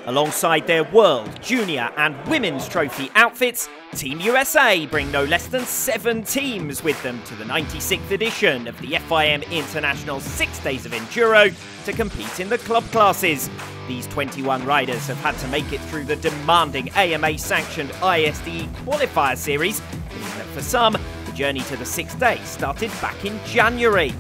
Alongside their World, Junior and Women's Trophy outfits, Team USA bring no less than 7 teams with them to the 96th edition of the FIM International 6 Days of Enduro to compete in the club classes. These 21 riders have had to make it through the demanding AMA-sanctioned ISDE Qualifier series, meaning that for some, the journey to the 6th day started back in January.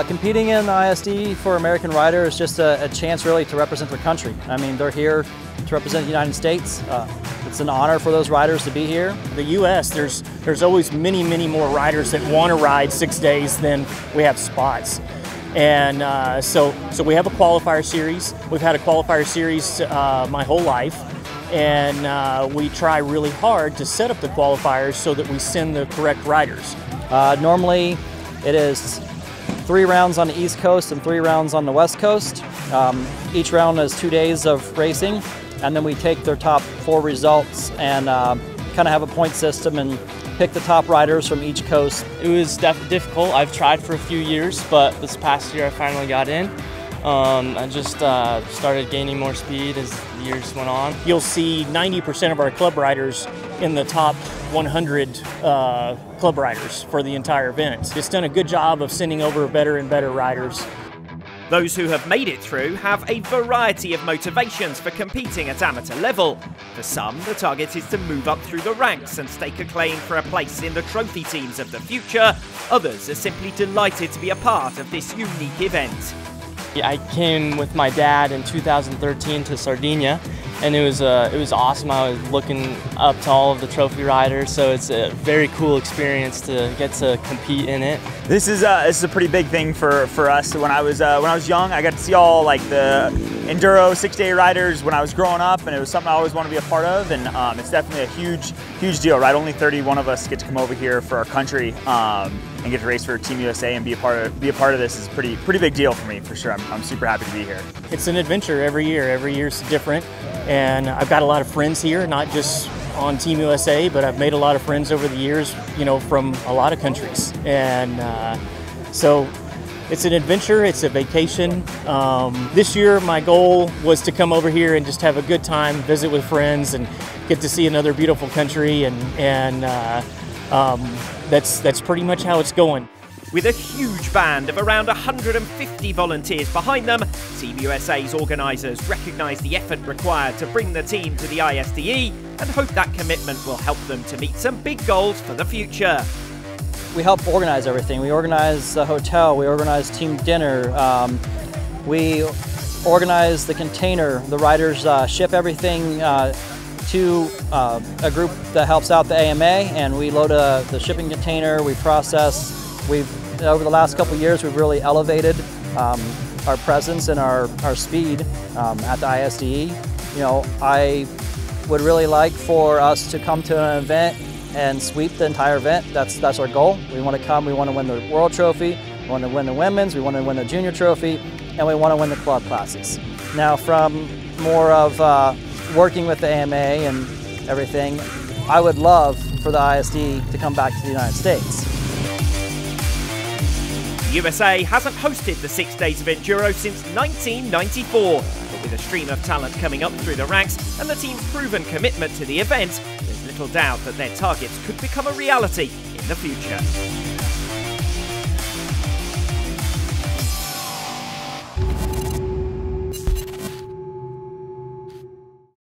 Competing in ISDE for American riders is just a chance really to represent their country. I mean, they're here to represent the United States. It's an honor for those riders to be here. The U.S., there's always many more riders that want to ride 6 days than we have spots. And so we have a qualifier series. We've had a qualifier series my whole life. And we try really hard to set up the qualifiers so that we send the correct riders. Normally, it is 3 rounds on the East Coast and 3 rounds on the West Coast. Each round is 2 days of racing, and then we take their top 4 results and kind of have a point system and pick the top riders from each coast. It was difficult. I've tried for a few years, but this past year I finally got in. I just started gaining more speed as the years went on. You'll see 90% of our club riders in the top 100 club riders for the entire event. It's done a good job of sending over better and better riders. Those who have made it through have a variety of motivations for competing at amateur level. For some, the target is to move up through the ranks and stake a claim for a place in the trophy teams of the future. Others are simply delighted to be a part of this unique event. I came with my dad in 2013 to Sardinia, and it was awesome. I was looking up to all of the trophy riders, so it's a very cool experience to get to compete in it. This is a pretty big thing for us. When I was young, I got to see all like the enduro 6-day riders when I was growing up, and it was something I always wanted to be a part of. And it's definitely a huge deal, right? Only 31 of us get to come over here for our country and get to race for Team USA and be a part of this is pretty big deal for me, for sure. I'm super happy to be here. It's an adventure every year. Every year's different, and I've got a lot of friends here, not just on Team USA, but I've made a lot of friends over the years, you know, from a lot of countries. And so it's an adventure, it's a vacation. This year my goal was to come over here and just have a good time, visit with friends, and get to see another beautiful country, and that's pretty much how it's going. With a huge band of around 150 volunteers behind them, Team USA's organisers recognise the effort required to bring the team to the ISDE and hope that commitment will help them to meet some big goals for the future. We help organize everything. We organize the hotel, we organize team dinner, we organize the container. The riders ship everything to a group that helps out the AMA, and we load the shipping container, we process. Over the last couple of years, we've really elevated our presence and our speed at the ISDE. You know, I would really like for us to come to an event and sweep the entire event. That's our goal. We want to come, we want to win the World Trophy, we want to win the Women's, we want to win the Junior Trophy, and we want to win the club classes. Now, from more of working with the AMA and everything, I would love for the ISDE to come back to the United States. USA hasn't hosted the 6 Days of Enduro since 1994, but with a stream of talent coming up through the ranks and the team's proven commitment to the event, there's little doubt that their targets could become a reality in the future.